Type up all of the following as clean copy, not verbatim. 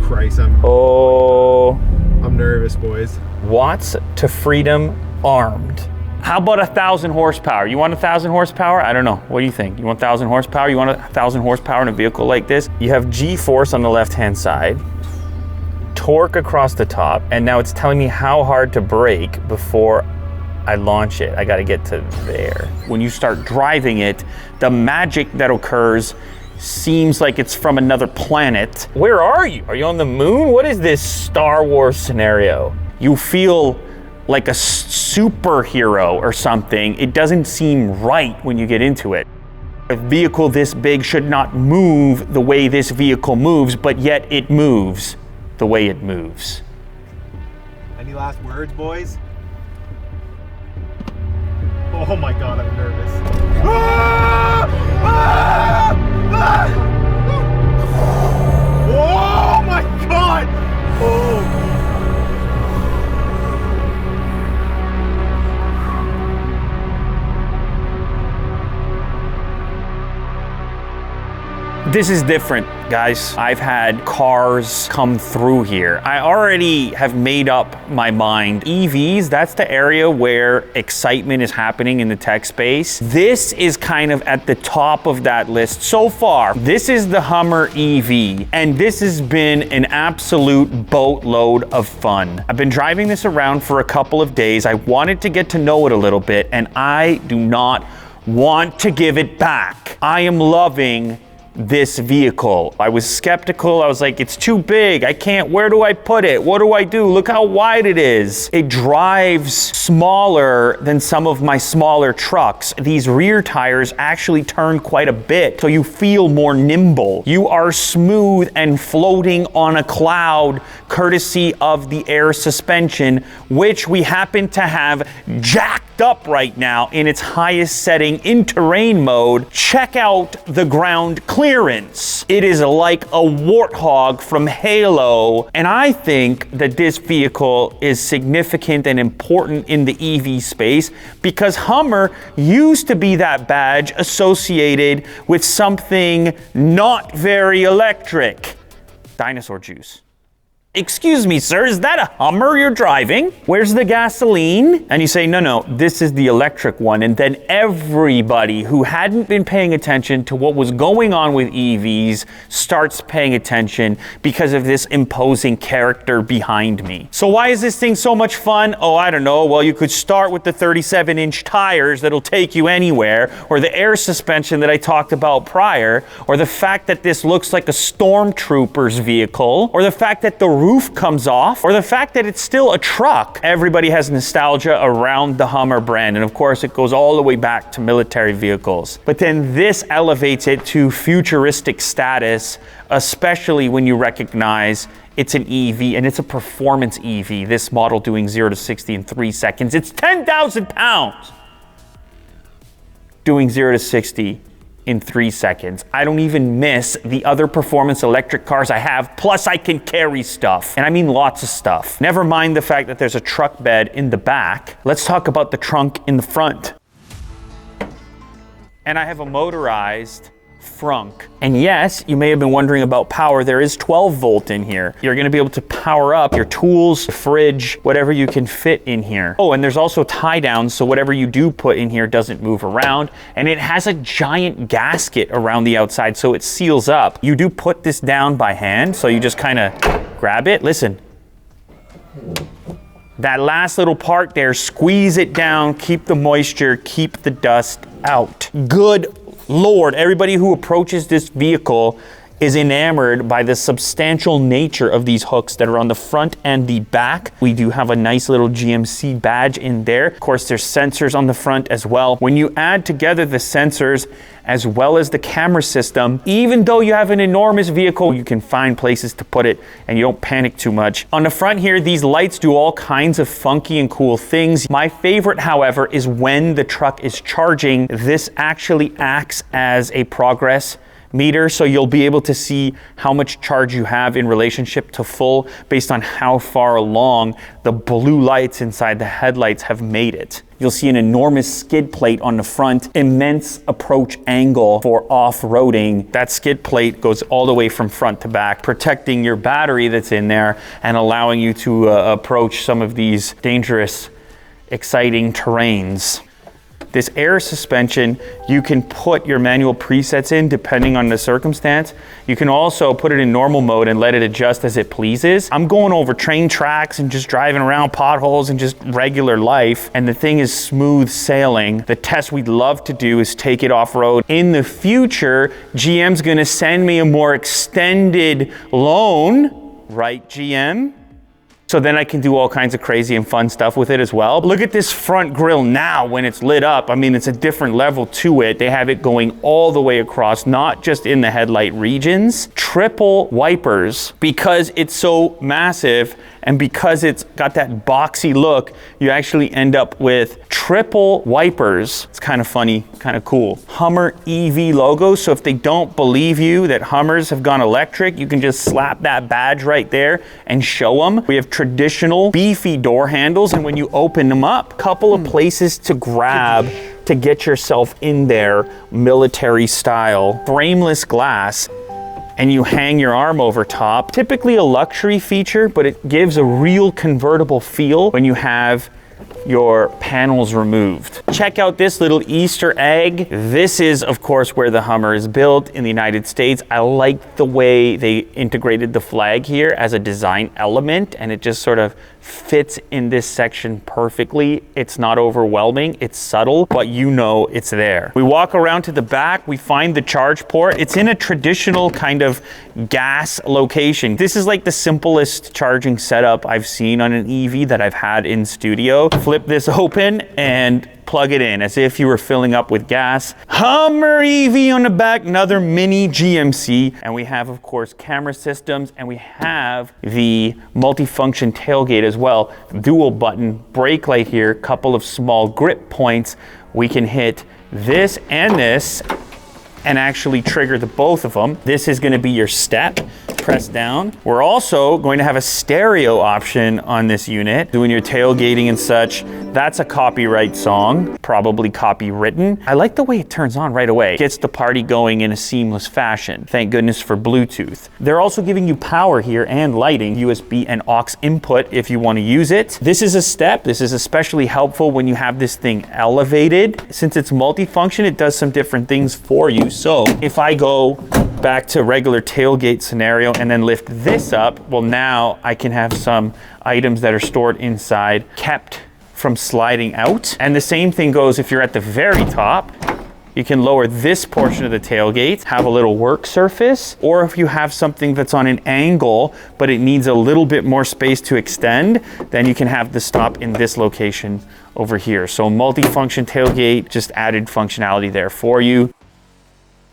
Christ, I'm nervous, boys. Watts to freedom armed. How about 1,000 horsepower? You want 1,000 horsepower? I don't know. What do you think? You want 1,000 horsepower? You want 1,000 horsepower in a vehicle like this? You have G-force on the left-hand side, torque across the top, and now it's telling me how hard to brake before I launch it. I gotta get to there. When you start driving it, the magic that occurs seems like it's from another planet. Where are you? Are you on the moon? What is this Star Wars scenario? You feel like a superhero or something. It doesn't seem right when you get into it. A vehicle this big should not move the way this vehicle moves, but yet it moves the way it moves. Any last words, boys? Oh my God, I'm nervous. Oh my God! Oh. This is different, guys. I've had cars come through here. I already have made up my mind. EVs, that's the area where excitement is happening in the tech space. This is kind of at the top of that list so far. This is the Hummer EV, and this has been an absolute boatload of fun. I've been driving this around for a couple of days. I wanted to get to know it a little bit, and I do not want to give it back. I am loving this vehicle. I was skeptical. I was like, it's too big. I can't, where do I put it? What do I do? Look how wide it is. It drives smaller than some of my smaller trucks. These rear tires actually turn quite a bit, so you feel more nimble. You are smooth and floating on a cloud courtesy of the air suspension, which we happen to have jacked up right now in its highest setting in terrain mode. Check out the ground clearance. It is like a warthog from Halo, and I think that this vehicle is significant and important in the EV space because Hummer used to be that badge associated with something not very electric. Dinosaur juice. Excuse me, sir, is that a Hummer you're driving? Where's the gasoline? And you say, no, this is the electric one. And then everybody who hadn't been paying attention to what was going on with EVs starts paying attention because of this imposing character behind me. So why is this thing so much fun? Oh, I don't know. Well, you could start with the 37-inch tires that'll take you anywhere, or the air suspension that I talked about prior, or the fact that this looks like a stormtrooper's vehicle, or the fact that the roof comes off, or the fact that it's still a truck. Everybody has nostalgia around the Hummer brand, and of course it goes all the way back to military vehicles. But then this elevates it to futuristic status, especially when you recognize it's an EV and it's a performance EV. This model doing 0 to 60 in 3 seconds. It's 10,000 pounds doing 0 to 60 in 3 seconds. I don't even miss the other performance electric cars I have, plus I can carry stuff. And I mean lots of stuff. Never mind the fact that there's a truck bed in the back. Let's talk about the trunk in the front. And I have a motorized frunk. And yes, you may have been wondering about power. There is 12 volt in here. You're gonna be able to power up your tools, fridge, whatever you can fit in here. Oh, and there's also tie downs, so whatever you do put in here doesn't move around. And it has a giant gasket around the outside, so it seals up. You do put this down by hand, so you just kind of grab it. Listen. That last little part there, squeeze it down, keep the moisture, keep the dust out. Good Lord, everybody who approaches this vehicle is enamored by the substantial nature of these hooks that are on the front and the back. We do have a nice little GMC badge in there. Of course, there's sensors on the front as well. When you add together the sensors as well as the camera system, even though you have an enormous vehicle, you can find places to put it and you don't panic too much. On the front here, these lights do all kinds of funky and cool things. My favorite, however, is when the truck is charging, this actually acts as a progress meter, so you'll be able to see how much charge you have in relationship to full based on how far along the blue lights inside the headlights have made it. You'll see an enormous skid plate on the front, immense approach angle for off-roading. That skid plate goes all the way from front to back, protecting your battery that's in there and allowing you to approach some of these dangerous, exciting terrains. This air suspension, you can put your manual presets in depending on the circumstance. You can also put it in normal mode and let it adjust as it pleases. I'm going over train tracks and just driving around potholes and just regular life, and the thing is smooth sailing. The test we'd love to do is take it off-road. In the future, GM's gonna send me a more extended loan, right, GM? So then I can do all kinds of crazy and fun stuff with it as well. Look at this front grille now when it's lit up. I mean, it's a different level to it. They have it going all the way across, not just in the headlight regions. Triple wipers, because it's so massive and because it's got that boxy look, you actually end up with triple wipers. It's kind of funny, kind of cool. Hummer EV logo, so if they don't believe you that Hummers have gone electric, you can just slap that badge right there and show them. We have traditional beefy door handles, and when you open them up, couple of places to grab to get yourself in there, military style. Frameless glass, and you hang your arm over top. Typically a luxury feature, but it gives a real convertible feel when you have your panels removed. Check out this little Easter egg. This is, of course, where the Hummer is built in the United States. I like the way they integrated the flag here as a design element, and it just sort of fits in this section perfectly. It's not overwhelming, it's subtle, but you know it's there. We walk around to the back, we find the charge port. It's in a traditional kind of gas location. This is like the simplest charging setup I've seen on an EV that I've had in studio. Flip this open and plug it in as if you were filling up with gas. Hummer EV on the back, another mini GMC. And we have, of course, camera systems, and we have the multifunction tailgate as well. Dual button, brake light here, couple of small grip points. We can hit this and actually trigger the both of them. This is gonna be your step. Press down. We're also going to have a stereo option on this unit. Doing your tailgating and such, that's a copyright song, probably copywritten. I like the way it turns on right away. Gets the party going in a seamless fashion. Thank goodness for Bluetooth. They're also giving you power here and lighting, USB and aux input if you want to use it. This is a step. This is especially helpful when you have this thing elevated. Since it's multifunction, it does some different things for you. So if I go back to regular tailgate scenario and then lift this up, well, now I can have some items that are stored inside kept from sliding out. And the same thing goes if you're at the very top. You can lower this portion of the tailgate, have a little work surface, or if you have something that's on an angle, but it needs a little bit more space to extend, then you can have the stop in this location over here. So multi-function tailgate, just added functionality there for you.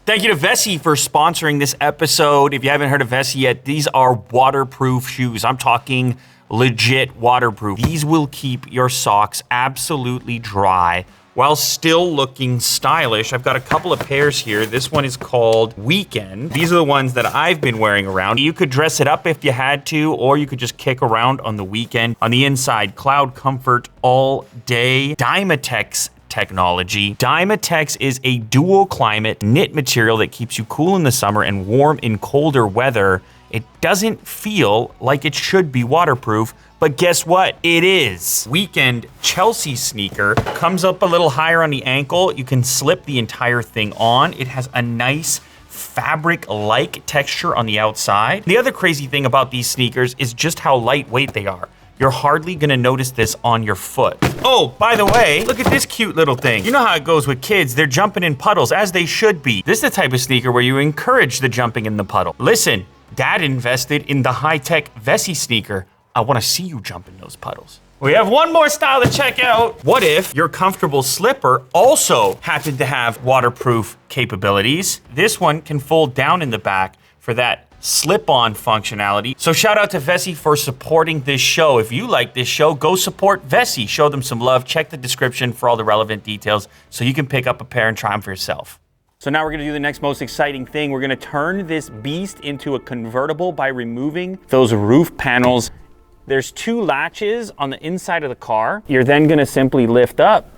Thank you to Vessi for sponsoring this episode. If you haven't heard of Vessi yet, these are waterproof shoes. I'm talking legit waterproof. These will keep your socks absolutely dry while still looking stylish. I've got a couple of pairs here. This one is called Weekend. These are the ones that I've been wearing around. You could dress it up if you had to, or you could just kick around on the weekend. On the inside, cloud comfort all day. Dymatex technology. Dymatex is a dual climate knit material that keeps you cool in the summer and warm in colder weather. It doesn't feel like it should be waterproof, but guess what? It is. Weekend Chelsea sneaker comes up a little higher on the ankle. You can slip the entire thing on. It has a nice fabric-like texture on the outside. The other crazy thing about these sneakers is just how lightweight they are. You're hardly gonna notice this on your foot. Oh, by the way, look at this cute little thing. You know how it goes with kids. They're jumping in puddles, as they should be. This is the type of sneaker where you encourage the jumping in the puddle. Listen, Dad invested in the high-tech Vessi sneaker. I wanna see you jump in those puddles. We have one more style to check out. What if your comfortable slipper also happened to have waterproof capabilities? This one can fold down in the back for that slip-on functionality. So shout out to Vessi for supporting this show. If you like this show, go support Vessi. Show them some love. Check the description for all the relevant details so you can pick up a pair and try them for yourself. So now we're gonna do the next most exciting thing. We're gonna turn this beast into a convertible by removing those roof panels. There's 2 latches on the inside of the car. You're then gonna simply lift up,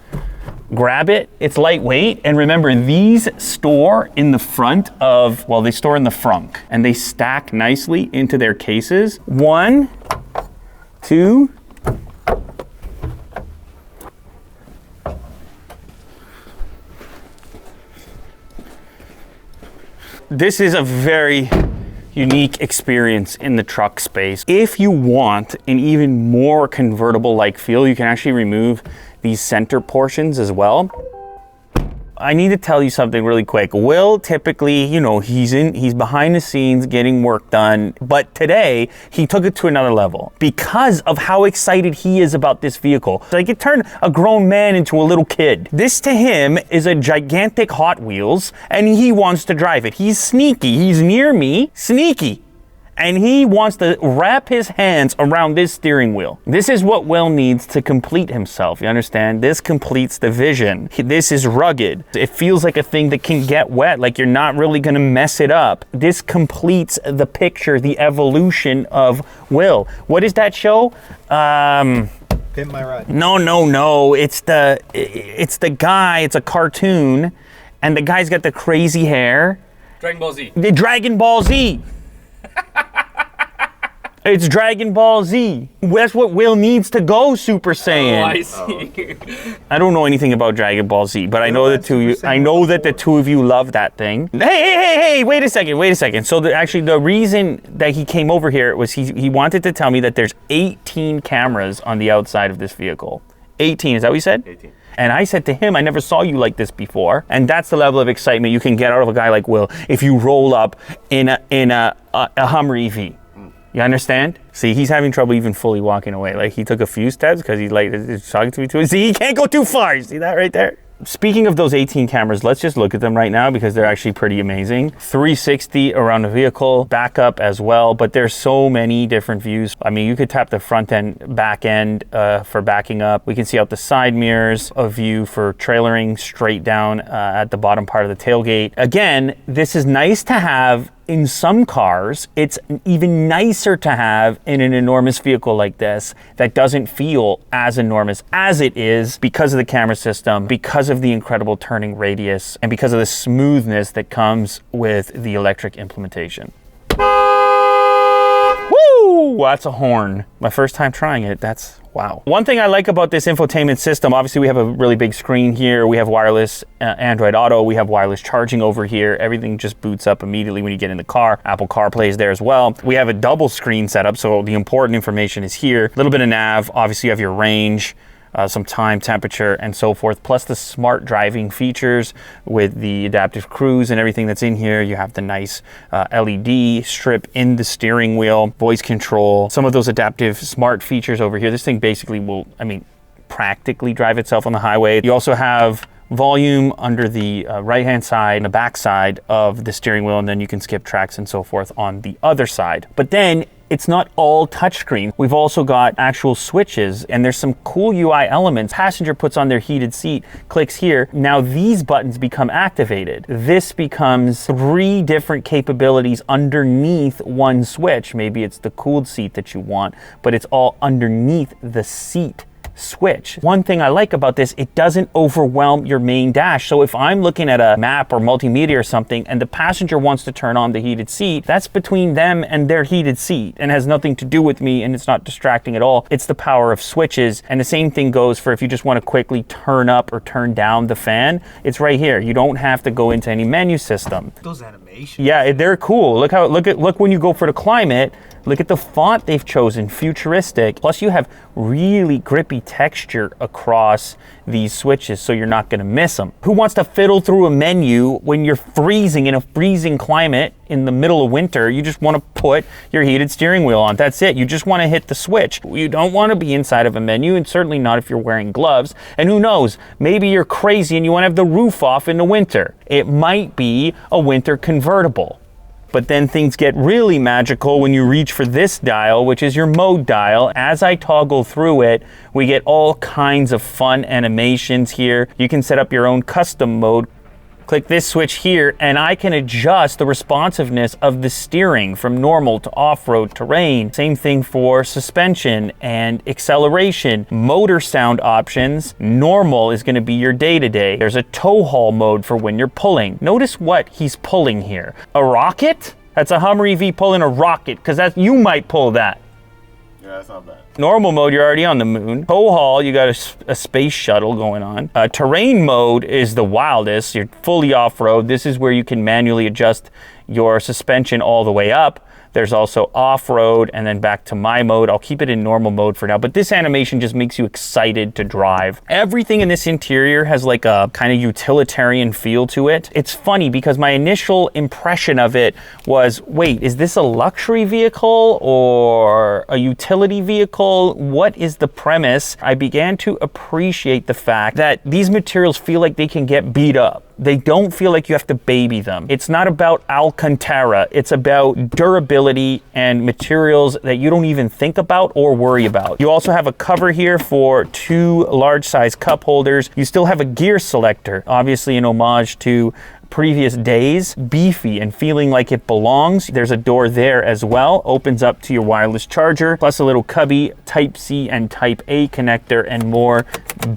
grab it. It's lightweight. And remember, these store in the front of, well, they store in the frunk and they stack nicely into their cases. 1, 2, this is a very unique experience in the truck space. If you want an even more convertible-like feel, you can actually remove these center portions as well. I need to tell you something really quick. Will typically, you know, he's behind the scenes getting work done, but today he took it to another level because of how excited he is about this vehicle. Like, it turned a grown man into a little kid. This to him is a gigantic Hot Wheels and he wants to drive it. He's sneaky. He's near me, sneaky. And he wants to wrap his hands around this steering wheel. This is what Will needs to complete himself, you understand? This completes the vision. This is rugged. It feels like a thing that can get wet, like you're not really gonna mess it up. This completes the picture, the evolution of Will. What is that show? Pimp My Ride. No. It's the guy, it's a cartoon, and the guy's got the crazy hair. Dragon Ball Z. The Dragon Ball Z. It's Dragon Ball Z. That's what Will needs to go Super Saiyan. Oh, I see. I don't know anything about Dragon Ball Z, but I know that the two of you love that thing. Hey, wait a second. So actually the reason that he came over here was he wanted to tell me that there's 18 cameras on the outside of this vehicle. 18, is that what you said? 18. And I said to him, I never saw you like this before. And that's the level of excitement you can get out of a guy like Will if you roll up in a Hummer EV. You understand? See, he's having trouble even fully walking away. Like, he took a few steps because he's talking to me too. See, he can't go too far. You see that right there? Speaking of those 18 cameras, let's just look at them right now because they're actually pretty amazing. 360 around the vehicle, backup as well, but there's so many different views. I mean, you could tap the front end, back end for backing up. We can see out the side mirrors, a view for trailering straight down at the bottom part of the tailgate. Again, this is nice to have in some cars. It's even nicer to have in an enormous vehicle like this that doesn't feel as enormous as it is because of the camera system, because of the incredible turning radius, and because of the smoothness that comes with the electric implementation. Woo! That's a horn. My first time trying it, that's wow. One thing I like about this infotainment system, obviously we have a really big screen here. We have wireless Android Auto. We have wireless charging over here. Everything just boots up immediately when you get in the car. Apple CarPlay is there as well. We have a double screen setup, so the important information is here. A little bit of nav. Obviously you have your range, some time, temperature, and so forth, plus the smart driving features with the adaptive cruise and everything that's in here. You have the nice LED strip in the steering wheel, voice control, some of those adaptive smart features over here. This thing basically will, practically drive itself on the highway. You also have volume under the right-hand side and the back side of the steering wheel, and then you can skip tracks and so forth on the other side. But then it's not all touchscreen. We've also got actual switches, and there's some cool UI elements. Passenger puts on their heated seat, clicks here. Now these buttons become activated. This becomes 3 different capabilities underneath one switch. Maybe it's the cooled seat that you want, but it's all underneath the seat switch. One thing I like about this, it doesn't overwhelm your main dash. So if I'm looking at a map or multimedia or something and the passenger wants to turn on the heated seat, that's between them and their heated seat and has nothing to do with me, and it's not distracting at all. It's the power of switches. And the same thing goes for if you just want to quickly turn up or turn down the fan. It's right here. You don't have to go into any menu system. Those animations. Yeah, they're cool. Look when you go for the climate. Look at the font they've chosen, futuristic. Plus you have really grippy texture across these switches, so you're not gonna miss them. Who wants to fiddle through a menu when you're freezing in a freezing climate in the middle of winter? You just wanna put your heated steering wheel on, that's it. You just wanna hit the switch. You don't wanna be inside of a menu, and certainly not if you're wearing gloves. And who knows, maybe you're crazy and you wanna have the roof off in the winter. It might be a winter convertible. But then things get really magical when you reach for this dial, which is your mode dial. As I toggle through it, we get all kinds of fun animations here. You can set up your own custom mode. Click this switch here, and I can adjust the responsiveness of the steering from normal to off-road terrain. Same thing for suspension and acceleration. Motor sound options. Normal is going to be your day-to-day. There's a tow haul mode for when you're pulling. Notice what he's pulling here. A rocket? That's a Hummer EV pulling a rocket, because you might pull that. Yeah, that's not bad. Normal mode, you're already on the moon. Tow haul, you got a space shuttle going on. Terrain mode is the wildest. You're fully off-road. This is where you can manually adjust your suspension all the way up. There's also off-road and then back to my mode. I'll keep it in normal mode for now, but this animation just makes you excited to drive. Everything in this interior has like a kind of utilitarian feel to it. It's funny because my initial impression of it was, wait, is this a luxury vehicle or a utility vehicle? What is the premise? I began to appreciate the fact that these materials feel like they can get beat up. They don't feel like you have to baby them. It's not about Alcantara. It's about durability and materials that you don't even think about or worry about. You also have a cover here for 2 large size cup holders. You still have a gear selector, obviously an homage to previous days. Beefy and feeling like it belongs. There's a door there as well. Opens up to your wireless charger, plus a little cubby, Type C and Type A connector, and more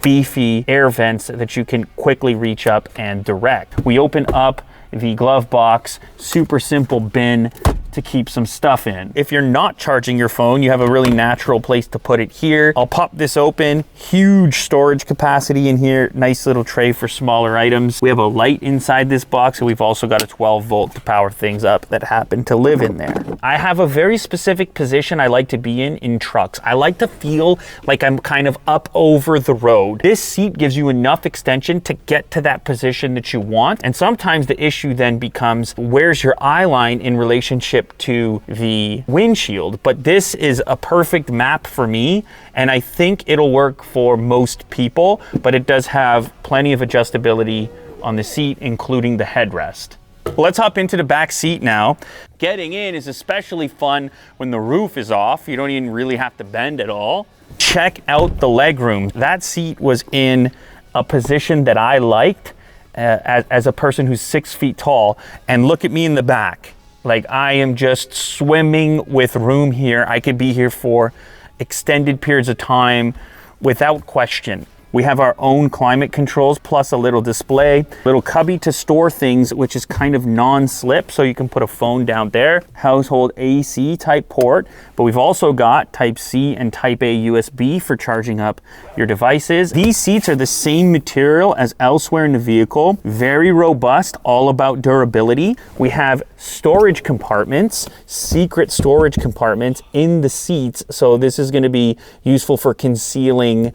beefy air vents that you can quickly reach up and direct. We open up the glove box, super simple bin to keep some stuff in. If you're not charging your phone, you have a really natural place to put it here. I'll pop this open. Huge storage capacity in here. Nice little tray for smaller items. We have a light inside this box, and we've also got a 12 volt to power things up that happen to live in there. I have a very specific position I like to be in trucks. I like to feel like I'm kind of up over the road. This seat gives you enough extension to get to that position that you want. And sometimes the issue then becomes, where's your eye line in relationship to the windshield? But this is a perfect map for me, and I think it'll work for most people, but it does have plenty of adjustability on the seat, including the headrest. Let's hop into the back seat now. Getting in is especially fun when the roof is off. You don't even really have to bend at all. Check out the legroom. That seat was in a position that I liked as a person who's 6 feet tall, and look at me in the back. Like, I am just swimming with room here. I could be here for extended periods of time without question. We have our own climate controls plus a little display, little cubby to store things, which is kind of non-slip, so you can put a phone down there. Household AC type port, but we've also got Type C and Type A USB for charging up your devices. These seats are the same material as elsewhere in the vehicle. Very robust, all about durability. We have storage compartments, secret storage compartments in the seats, so this is going to be useful for concealing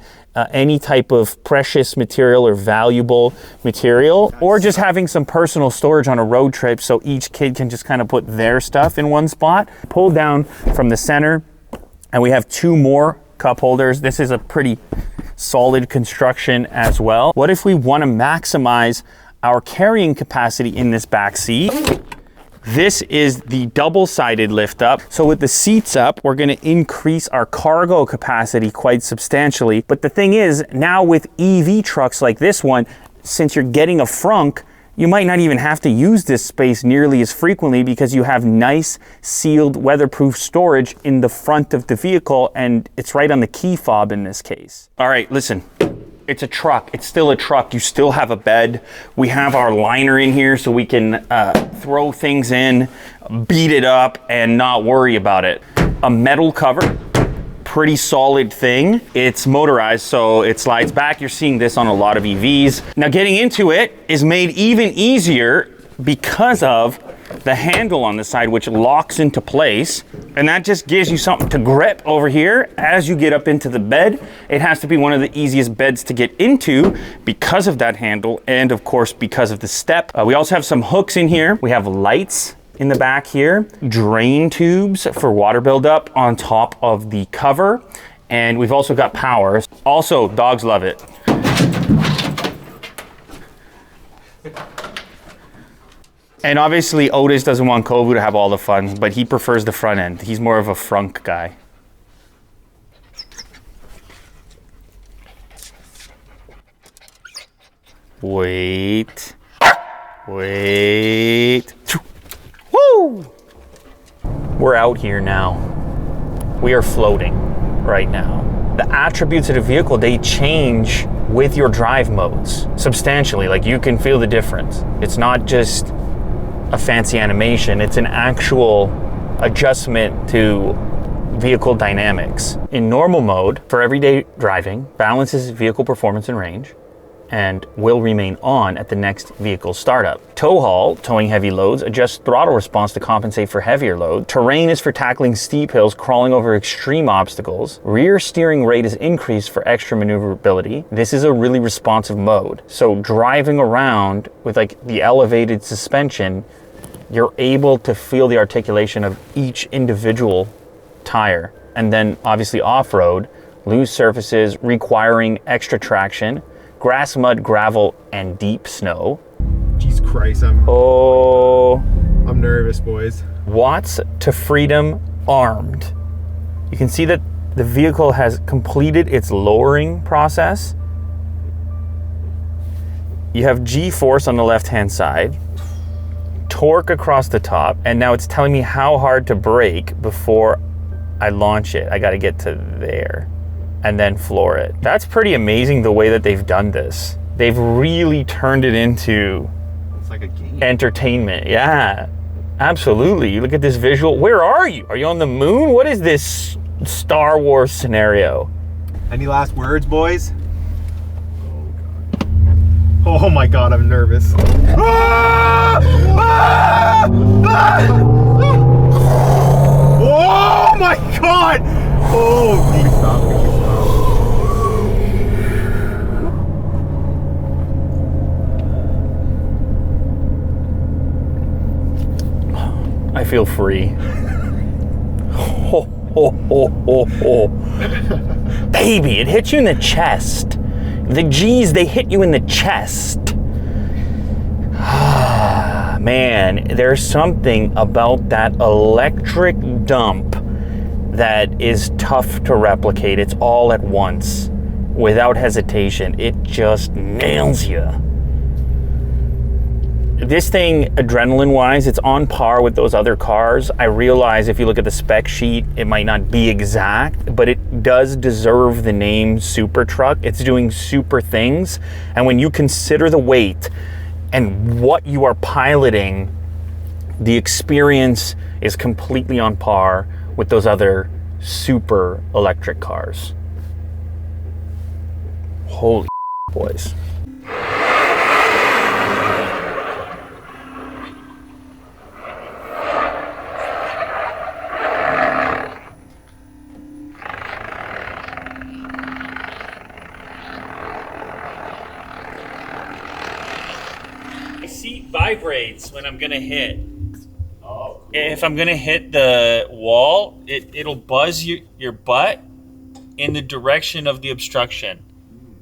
any type of precious material or valuable material, or just having some personal storage on a road trip so each kid can just kind of put their stuff in one spot. Pull down from the center, and we have 2 more cup holders. This is a pretty solid construction as well. What if we want to maximize our carrying capacity in this back seat? This is the double-sided lift up. So with the seats up, we're gonna increase our cargo capacity quite substantially. But the thing is, now with EV trucks like this one, since you're getting a frunk, you might not even have to use this space nearly as frequently because you have nice sealed weatherproof storage in the front of the vehicle, and it's right on the key fob in this case. All right, listen. It's a truck. It's still a truck. You still have a bed. We have our liner in here so we can throw things in, beat it up, and not worry about it. A metal cover, pretty solid thing. It's motorized, so it slides back. You're seeing this on a lot of EVs. Now, getting into it is made even easier because of the handle on the side, which locks into place, and that just gives you something to grip over here as you get up into the bed. It has to be one of the easiest beds to get into because of that handle, and of course because of the step. We also have some hooks in here. We have lights in the back here, drain tubes for water buildup on top of the cover, and we've also got power. Also, dogs love it. And obviously Otis doesn't want Kovu to have all the fun, but he prefers the front end. He's more of a frunk guy. Wait. Wait. Woo! We're out here now. We are floating right now. The attributes of the vehicle, they change with your drive modes substantially. Like, you can feel the difference. It's not just a fancy animation, it's an actual adjustment to vehicle dynamics. In normal mode, for everyday driving, balances vehicle performance and range, and will remain on at the next vehicle startup. Tow haul, towing heavy loads, adjusts throttle response to compensate for heavier load. Terrain is for tackling steep hills, crawling over extreme obstacles. Rear steering rate is increased for extra maneuverability. This is a really responsive mode. So driving around with like the elevated suspension, you're able to feel the articulation of each individual tire. And then obviously off-road, loose surfaces requiring extra traction, grass, mud, gravel, and deep snow. Jesus Christ, I'm nervous, boys. Watts to freedom armed. You can see that the vehicle has completed its lowering process. You have G-force on the left-hand side, torque across the top, and now it's telling me how hard to brake before I launch it. I gotta get to there and then floor it. That's pretty amazing the way that they've done this. They've really turned it into It's like a game. entertainment. Yeah, absolutely. You look at this visual. Where are you? Are you on the moon? What is this Star Wars scenario? Any last words, boys? Oh my God, I'm nervous. Ah! Ah! Ah! Oh my God! Oh, please stop, please stop. I feel free. Ho, ho, ho, ho, ho. Baby, it hits you in the chest. The G's, they hit you in the chest. Man, there's something about that electric dump that is tough to replicate. It's all at once, without hesitation. It just nails you. This thing, adrenaline-wise, it's on par with those other cars. I realize if you look at the spec sheet, it might not be exact, but it does deserve the name super truck. It's doing super things. And when you consider the weight and what you are piloting, the experience is completely on par with those other super electric cars. Holy boys. My seat vibrates when I'm gonna hit. Oh, cool. If I'm gonna hit the wall, it'll buzz your butt in the direction of the obstruction.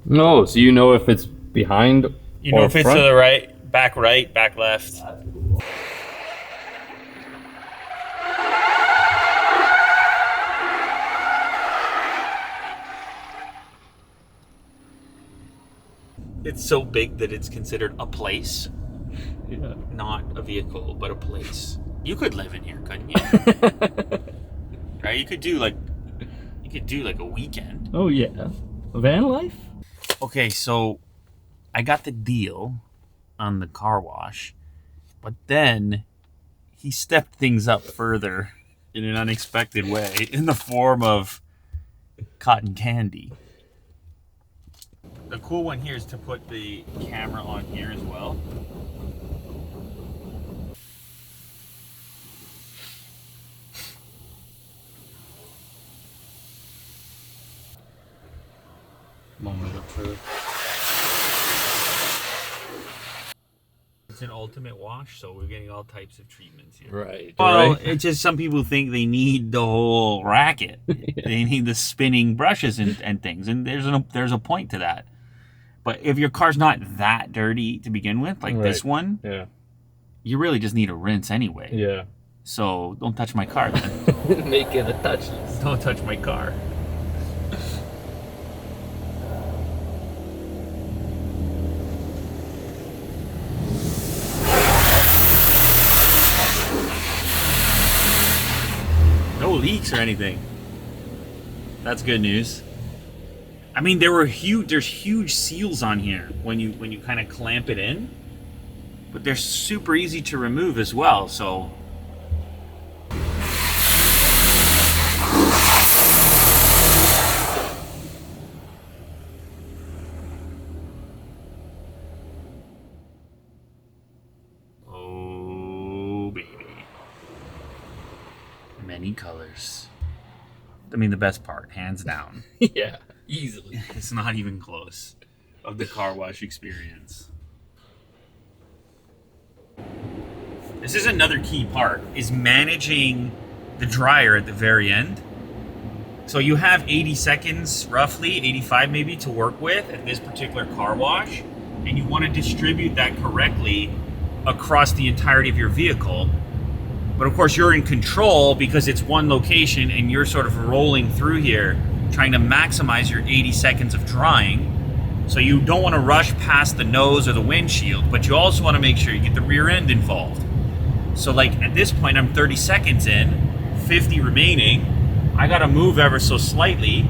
No, so you know if it's behind You know or if it's front? to the right, back left. That's cool. It's so big that it's considered a place, Yeah. not a vehicle, but a place. You could live in here, couldn't you? Right? You could do like a weekend. Oh yeah. Van life? Okay, so I got the deal on the car wash, but then he stepped things up further in an unexpected way in the form of cotton candy. The cool one here is to put the camera on here as well. Moment of truth. It's an ultimate wash, so we're getting all types of treatments here. Right. Well, right. it's just some people think they need the whole racket. They need the spinning brushes and things, and there's a point to that. But if your car's not that dirty to begin with, like this Right. one, Yeah. you really just need a rinse anyway. Yeah. So don't touch my car then. Make it a touchless. Don't touch my car. no leaks or anything. That's good news. I mean, there's huge seals on here when you kind of clamp it in, but they're super easy to remove as well. So. Oh baby, many colors. I mean, the best part, hands down. Yeah, easily. It's not even close of the car wash experience. This is another key part, is managing the dryer at the very end. So you have 80 seconds, roughly, 85 maybe, to work with at this particular car wash, and you want to distribute that correctly across the entirety of your vehicle. But of course you're in control because it's one location and you're sort of rolling through here trying to maximize your 80 seconds of drying. So you don't want to rush past the nose or the windshield, but you also want to make sure you get the rear end involved. So like at this point I'm 30 seconds in, 50 remaining. I got to move ever so slightly,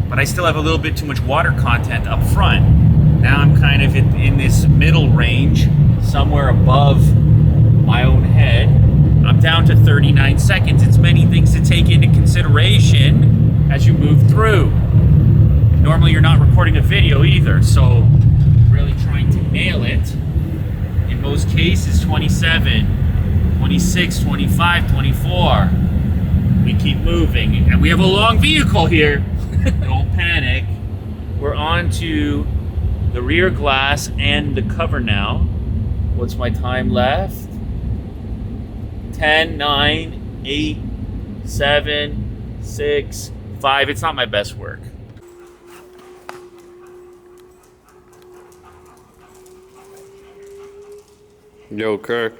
but I still have a little bit too much water content up front. Now I'm kind of in this middle range, somewhere above my own head. I'm down to 39 seconds. It's many things to take into consideration as you move through. Normally you're not recording a video either, so really trying to nail it. In most cases, 27, 26, 25, 24. We keep moving, and we have a long vehicle here. Don't panic. We're on to the rear glass and the cover now. What's my time left? 10, 9, 8, 7, 6, 5. It's not my best work. Yo, Kirk,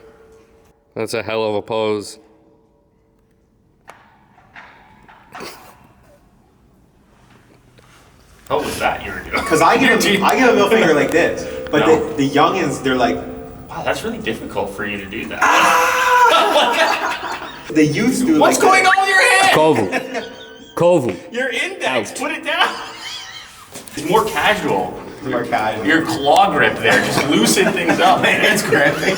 that's a hell of a pose. What was that you were doing? Because I give a middle finger like this, but No. the youngins, they're like, Wow, that's really difficult for you to do that. the youths do What's like going on with your head? Kovu. Your index, put it down. It's more casual. More casual. Your claw grip there, just loosen things up. My hand's cramping.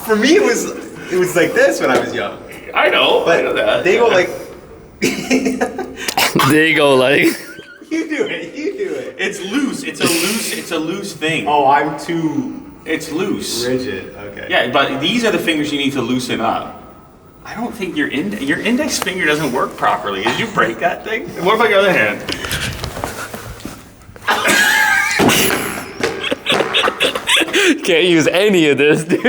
For me, it was like this when I was young. I know, But I know that. they go like, They go like. you do it. It's loose. It's a loose thing. Oh, I'm too It's loose. rigid. Okay. Yeah, but these are the fingers you need to loosen up. I don't think your index finger doesn't work properly. Did you break that thing? What about your other hand? Can't use any of this, dude.